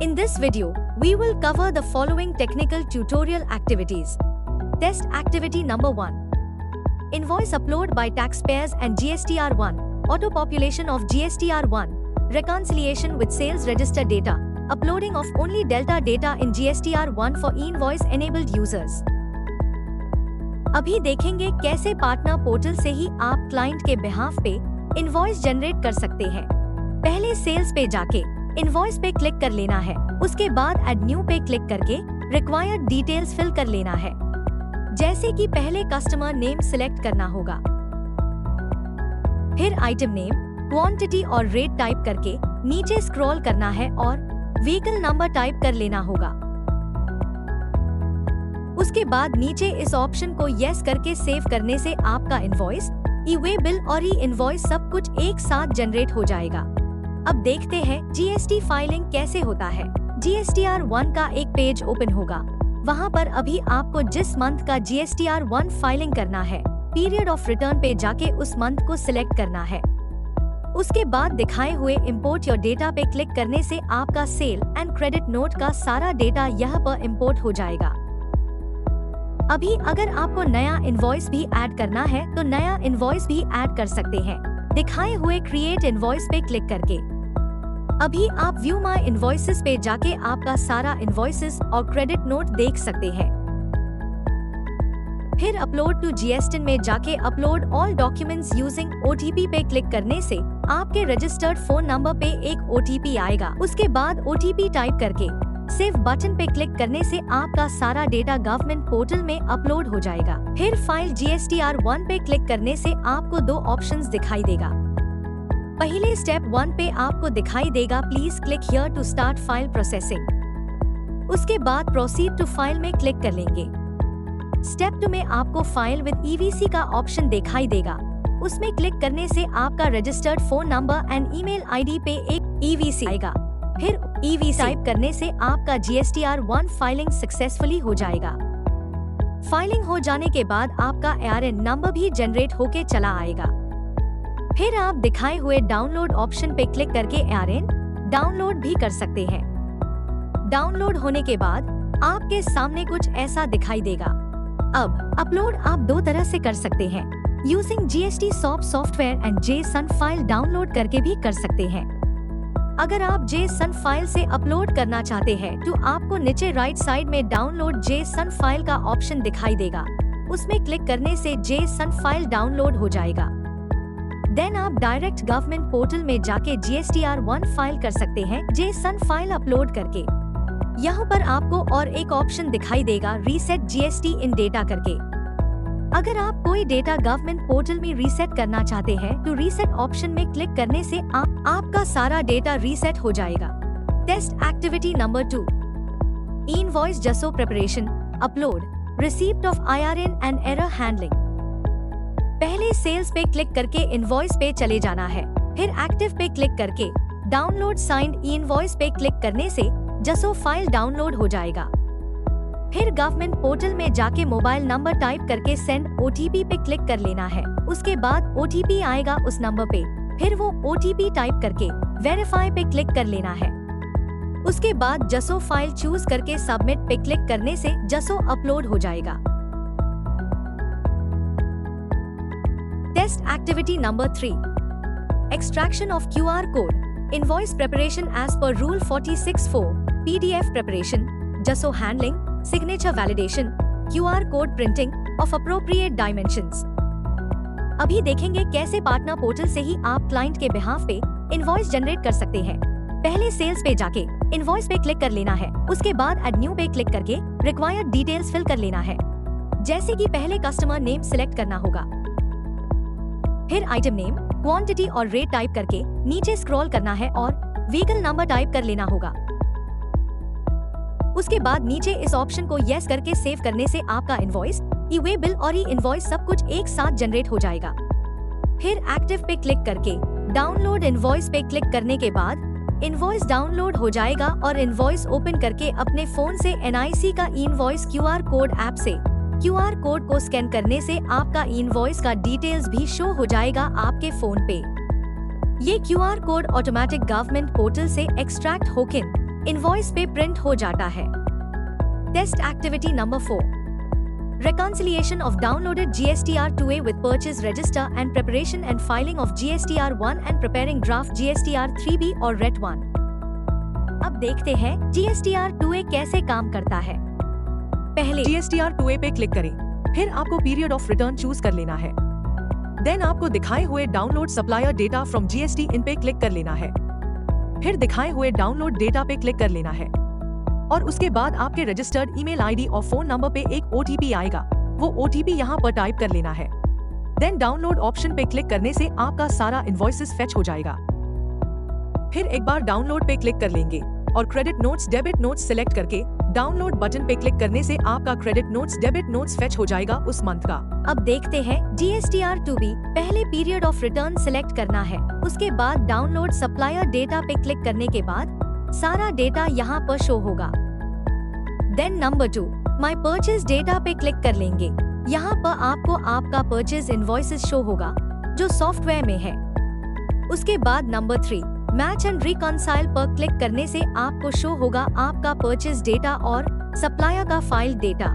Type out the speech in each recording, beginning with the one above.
In this video, we will cover the following technical tutorial activities. Test activity number 1. Invoice upload by taxpayers and GSTR1. Auto population of GSTR1. Reconciliation with sales register data. Uploading of only Delta data in GSTR1 for e-invoice enabled users. अभी देखेंगे कैसे partner portal से ही आप client के behalf पे invoice generate कर सकते हैं। पहले सेल्स पे जाके इनवॉइस पे क्लिक कर लेना है, उसके बाद ऐड न्यू पे क्लिक करके रिक्वायर्ड डिटेल्स फिल कर लेना है। जैसे कि पहले कस्टमर नेम सिलेक्ट करना होगा, फिर आइटम नेम, क्वांटिटी और रेट टाइप करके नीचे स्क्रॉल करना है और व्हीकल नंबर टाइप कर लेना होगा। उसके बाद नीचे इस ऑप्शन को यस करके सेव करने से आपका इनवॉइस, ई-वे बिल और ई-इनवॉइस सब कुछ एक साथ जनरेट हो जाएगा। अब देखते हैं जीएसटी फाइलिंग कैसे होता है। GSTR1 का एक पेज ओपन होगा, वहां पर अभी आपको जिस मंथ का GSTR1 फाइलिंग करना है, पीरियड ऑफ रिटर्न पे जाके उस मंथ को सिलेक्ट करना है। उसके बाद दिखाए हुए इंपोर्ट योर डेटा पे क्लिक करने से आपका सेल एंड क्रेडिट नोट का सारा डेटा यहाँ पर इंपोर्ट हो जाएगा। अभी अगर आपको नया इनवॉइस भी ऐड करना है तो नया इनवॉइस भी ऐड कर सकते हैं, दिखाए हुए क्रिएट इनवॉइस पे क्लिक करके। अभी आप व्यू माय इनवॉइसेस पे जाके आपका सारा इनवॉइसेस और क्रेडिट नोट देख सकते हैं। फिर अपलोड टू जीएसटी में जाके upload all documents using OTP पे क्लिक करने से आपके रजिस्टर्ड फोन नंबर पे एक OTP आएगा। उसके बाद OTP टाइप करके सेव बटन पे क्लिक करने से आपका सारा डेटा गवर्नमेंट पोर्टल में अपलोड हो जाएगा। फिर फाइल GSTR1 पे क्लिक करने से आपको दो ऑप्शंस दिखाई देगा। पहले स्टेप 1 पे आपको दिखाई देगा please click here to start file processing. उसके बाद प्रोसीड टू फाइल में क्लिक कर लेंगे। स्टेप 2 में आपको फाइल विद EVC का ऑप्शन दिखाई देगा, उसमें क्लिक करने से आपका registered phone number and email ID पे एक EVC आएगा। फिर EVC टाइप करने से आपका GSTR1 फाइलिंग सक्सेसफुली हो जाएगा। फाइलिंग हो जाने के बाद आपका ARN नंबर भी जनरेट होके चला आएगा। फिर आप दिखाए हुए डाउनलोड ऑप्शन पे क्लिक करके ARN डाउनलोड भी कर सकते हैं। डाउनलोड होने के बाद आपके सामने कुछ ऐसा दिखाई देगा। अब अपलोड आप दो तरह से कर सकते हैं, using GST software and JSON file download करके भी कर सकते हैं। अगर आप JSON फाइल से अपलोड करना चाहते हैं तो आपको नीचे राइट साइड में डाउनलोड JSON फाइल का ऑप्शन दिखाई देगा, उसमें क्लिक करने से JSON फाइल डाउनलोड हो जाएगा। देन आप डायरेक्ट गवर्नमेंट पोर्टल में जाके GSTR1 फाइल कर सकते हैं JSON फाइल अपलोड करके। यहाँ पर आपको और एक ऑप्शन दिखाई देगा रीसेट GST इन डेटा करके। अगर आप कोई डेटा गवर्नमेंट पोर्टल में रीसेट करना चाहते हैं तो रीसेट ऑप्शन में क्लिक करने से आपका सारा डेटा रीसेट हो जाएगा। टेस्ट एक्टिविटी नंबर 2, ई-इनवॉइस जसो preparation, upload, receipt of IRN and error handling. पहले सेल्स पे क्लिक करके इनवॉइस पे चले जाना है, फिर एक्टिव पे क्लिक करके डाउनलोड साइंड ई-इनवॉइस पे क्लिक करने से जसो फाइल डाउनलोड हो जाएगा। फिर गवर्नमेंट पोर्टल में जाके मोबाइल नंबर टाइप करके सेंड OTP पे क्लिक कर लेना है, उसके बाद OTP आएगा उस नंबर पे, फिर वो OTP टाइप करके वेरीफाई पे क्लिक कर लेना है। उसके बाद जसो फाइल चूज करके सबमिट पे क्लिक करने से जसो अपलोड हो जाएगा। Test activity number 3, extraction of QR code, invoice preparation as per rule 46(4), PDF preparation, JSON handling, signature validation, QR code printing of appropriate dimensions. अभी देखेंगे कैसे partner portal से ही आप क्लाइंट के बिहाफ पे इनवॉइस जनरेट कर सकते हैं। पहले सेल्स पे जाके इनवॉइस पे क्लिक कर लेना है, उसके बाद ऐड न्यू पे क्लिक करके रिक्वायर्ड डिटेल्स फिल कर लेना है। जैसे कि पहले कस्टमर नेम सिलेक्ट करना होगा, फिर आइटम नेम, क्वांटिटी और रेट टाइप करके नीचे स्क्रॉल करना है और व्हीकल नंबर टाइप कर लेना होगा। उसके बाद नीचे इस ऑप्शन को यस करके सेव करने से आपका इनवॉइस, ई-वे बिल और ई-इनवॉइस सब कुछ एक साथ जनरेट हो जाएगा। फिर एक्टिव पे क्लिक करके डाउनलोड इनवॉइस पे क्लिक करने के बाद इनवॉइस डाउनलोड हो जाएगा और इनवॉइस ओपन करके अपने फोन से NIC का ई-इनवॉइस QR कोड ऐप से QR कोड को स्कैन करने से आपका इनवॉइस का डिटेल्स भी शो हो जाएगा आपके फोन पे। ये QR code automatic government portal से एक्सट्रैक्ट होकर इनवॉइस पे प्रिंट हो जाता है। Test activity number 4, reconciliation of downloaded GSTR2A with purchase register and preparation and filing of GSTR1 and preparing draft GSTR3B और RET1। अब देखते हैं GSTR2A कैसे काम करता है। पहले GSTR2A पे क्लिक करें, फिर आपको पीरियड ऑफ रिटर्न चूज कर लेना है। देन आपको दिखाए हुए download supplier data from GST इन पे क्लिक कर लेना है, फिर दिखाए हुए डाउनलोड डेटा पे क्लिक कर लेना है और उसके बाद आपके रजिस्टर्ड ईमेल आईडी और फोन नंबर पे एक OTP आएगा, वो OTP यहाँ पर टाइप कर लेना है। देन डाउनलोड ऑप्शन पे क्लिक करने से आपका सारा इनवॉइसेस फेच हो जाएगा। फिर एक बार डाउनलोड पे क्लिक कर लेंगे और credit notes debit notes select करके डाउनलोड बटन पे क्लिक करने से आपका credit notes debit notes fetch हो जाएगा उस मंथ का। अब देखते हैं GSTR2B। पहले पीरियड ऑफ रिटर्न सिलेक्ट करना है, उसके बाद डाउनलोड सप्लायर डेटा पे क्लिक करने के बाद सारा डेटा यहाँ पर शो होगा। देन नंबर 2, माई परचेज डेटा पे क्लिक कर लेंगे। यहाँ पर आपको आपका परचेज इनवॉइसेस शो होगा जो सॉफ्टवेयर में है। उसके बाद नंबर 3, मैच एंड रिकॉन्साइल पर क्लिक करने से आपको शो होगा आपका परचेज डेटा और सप्लायर का फाइल डेटा।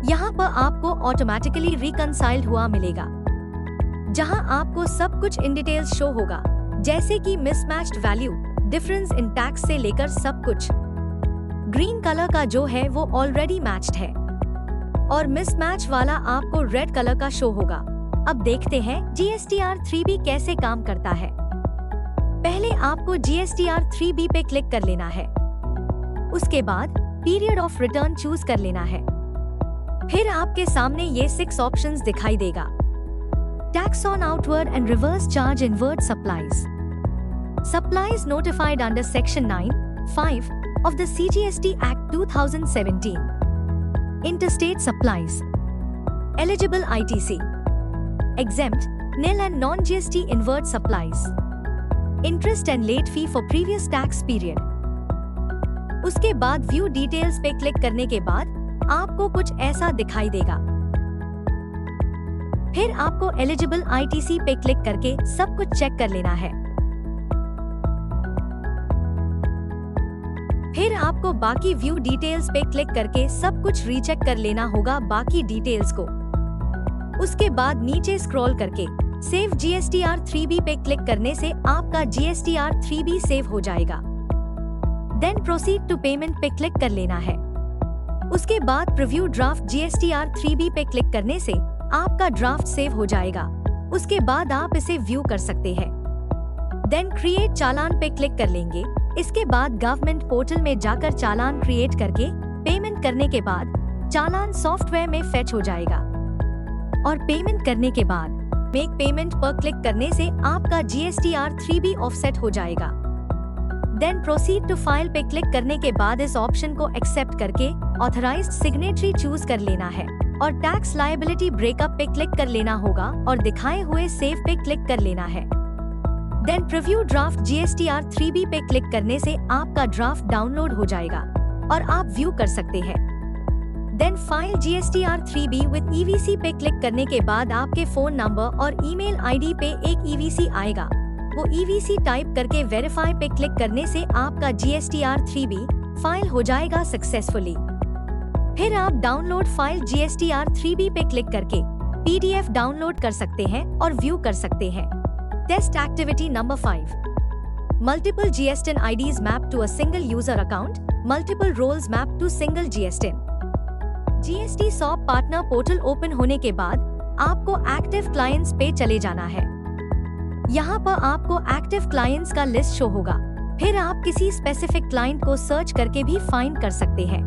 यहाँ पर आपको ऑटोमेटिकली रिकॉन्साइल्ड हुआ मिलेगा, जहाँ आपको सब कुछ इन डिटेल्स शो होगा, जैसे कि mismatched value, difference in tax से लेकर सब कुछ। ग्रीन कलर का जो है वो ऑलरेडी मैच्ड है और मिसमैच वाला आपको रेड कलर का शो होगा। अब देखते हैं GSTR3B कैसे काम करता है। पहले आपको GSTR3B पे क्लिक कर लेना है, उसके बाद पीरियड ऑफ रिटर्न चूज कर लेना है। फिर आपके सामने ये 6 ऑप्शंस दिखाई देगा। Tax on outward and reverse charge inward supplies, supplies notified under Section 9(5) of the CGST Act 2017, interstate supplies, eligible ITC, exempt, nil and non-GST inward supplies, interest and late fee for previous tax period। उसके बाद view details पे click करने के बाद आपको कुछ ऐसा दिखाई देगा। फिर आपको एलिजिबल ITC पे क्लिक करके सब कुछ चेक कर लेना है। फिर आपको बाकी व्यू डिटेल्स पे क्लिक करके सब कुछ रीचेक कर लेना होगा बाकी डिटेल्स को। उसके बाद नीचे स्क्रॉल करके सेव GSTR3B पे क्लिक करने से आपका GSTR3B सेव हो जाएगा। देन प्रोसीड टू पेमेंट पे क्लिक कर लेना है। उसके बाद प्रीव्यू ड्राफ्ट GSTR3B पे क्लिक करने से आपका ड्राफ्ट सेव हो जाएगा। उसके बाद आप इसे व्यू कर सकते हैं। देन क्रिएट चालान पे क्लिक कर लेंगे। इसके बाद गवर्नमेंट पोर्टल में जाकर चालान क्रिएट करके पेमेंट करने के बाद चालान सॉफ्टवेयर में फेच हो जाएगा और पेमेंट करने के बाद मेक पेमेंट पर क्लिक करने से आपका GSTR3B ऑफसेट हो जाएगा। देन प्रोसीड टू फाइल पे क्लिक करने के बाद इस ऑप्शन को एक्सेप्ट करके ऑथराइज्ड सिग्नेटरी चूज कर लेना है और टैक्स लायबिलिटी ब्रेकअप पे क्लिक कर लेना होगा और दिखाए हुए सेव पे क्लिक कर लेना है। देन प्रीव्यू ड्राफ्ट GSTR3B पे क्लिक करने से आपका ड्राफ्ट डाउनलोड हो जाएगा और आप व्यू कर सकते हैं। Then file GSTR3B with EVC पे क्लिक करने के बाद आपके फोन नंबर और ईमेल आईडी पे एक EVC आएगा। वो EVC टाइप करके वेरीफाई पे क्लिक करने से आपका GSTR3B फाइल हो जाएगा सक्सेसफुली। फिर आप डाउनलोड फाइल GSTR3B पे क्लिक करके PDF डाउनलोड कर सकते हैं और व्यू कर सकते हैं। Test activity number 5. Multiple GSTIN IDs mapped to a single user account, multiple roles mapped to single GSTIN। GST SOP partner portal open होने के बाद आपको एक्टिव क्लाइंट्स पे चले जाना है। यहाँ पर आपको एक्टिव क्लाइंट्स का लिस्ट शो होगा। फिर आप किसी स्पेसिफिक क्लाइंट को सर्च करके भी फाइंड कर सकते हैं।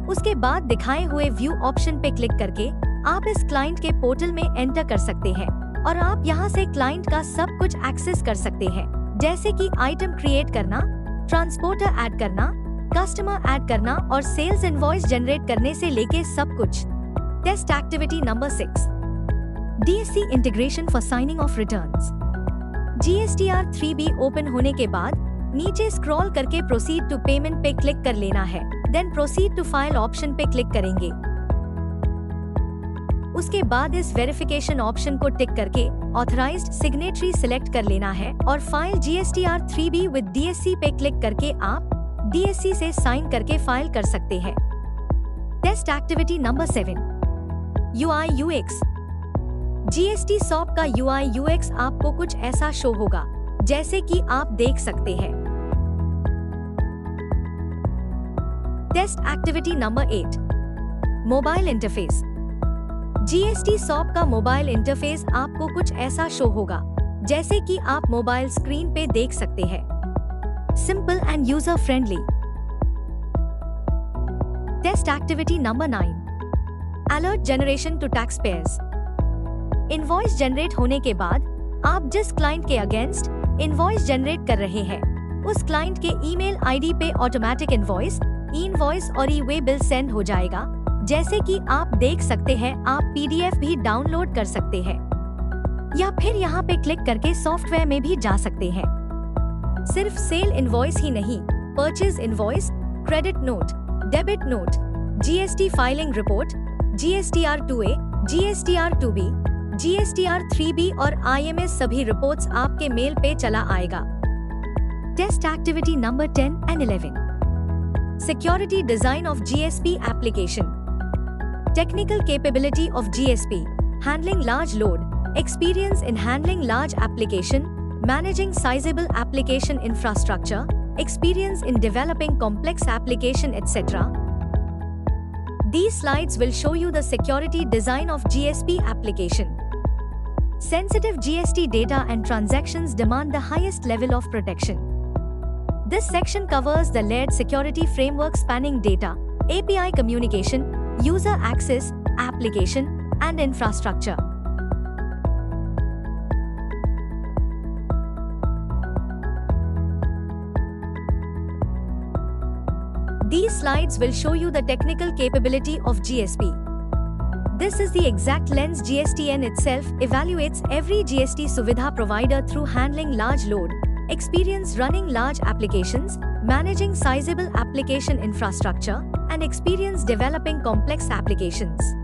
उसके बाद दिखाए हुए व्यू ऑप्शन पे क्लिक करके आप इस क्लाइंट के पोर्टल में एंटर कर सकते हैं और आप यहाँ से क्लाइंट का सब कुछ एक्सेस कर सकते हैं, जैसे कि आइटम क्रिएट करना, ट्रांसपोर्टर ऐड करना, कस्टमर ऐड करना और सेल्स इनवॉइस जनरेट करने से लेके सब कुछ। Test activity number 6, DSC integration for signing off returns. GSTR3B open होने के बाद नीचे स्क्रॉल करके प्रोसीड टू पेमेंट पे क्लिक कर लेना है। Then proceed to file option पे क्लिक करेंगे। उसके बाद इस वेरिफिकेशन ऑप्शन को टिक करके ऑथराइज्ड सिग्नेटरी सिलेक्ट कर लेना है और फाइल GSTR3B विद DSC पे क्लिक करके आप DSC से साइन करके फाइल कर सकते हैं। Test activity number 7, UI UX। GST SOP का UI UX आपको कुछ ऐसा शो होगा जैसे कि आप देख सकते हैं। Test activity number 8, mobile interface. GST SOP का मोबाइल इंटरफेस आपको कुछ ऐसा शो होगा जैसे कि आप मोबाइल स्क्रीन पे देख सकते हैं। Simple and user friendly. Test activity number 9, alert generation to taxpayers. Invoice generate होने के बाद आप जिस क्लाइंट के अगेंस्ट इनवॉइस जनरेट कर रहे हैं उस क्लाइंट के ईमेल आईडी पे ऑटोमेटिक इनवॉइस और ई-वे बिल सेंड हो जाएगा। जैसे कि आप देख सकते हैं, आप PDF भी डाउनलोड कर सकते हैं या फिर यहाँ पे क्लिक करके सॉफ्टवेयर में भी जा सकते हैं। सिर्फ सेल इनवॉइस ही नहीं, purchase invoice, credit note, debit note, GST filing report, GSTR2A, GSTR2B, GSTR3B और IMS सभी रिपोर्ट्स आपके मेल पे चला आएगा। Test activity number 10 and 11, security design of GSP application. Technical capability of GSP, handling large load, experience in handling large application, managing sizeable application infrastructure, experience in developing complex application, etc. These slides will show you the security design of GSP application. Sensitive GST data and transactions demand the highest level of protection. This section covers the layered security framework spanning data, API communication, user access, application, and infrastructure. These slides will show you the technical capability of GSP. This is the exact lens GSTN itself evaluates every GST Suvidha provider through handling large load, experience running large applications, managing sizable application infrastructure, and experience developing complex applications.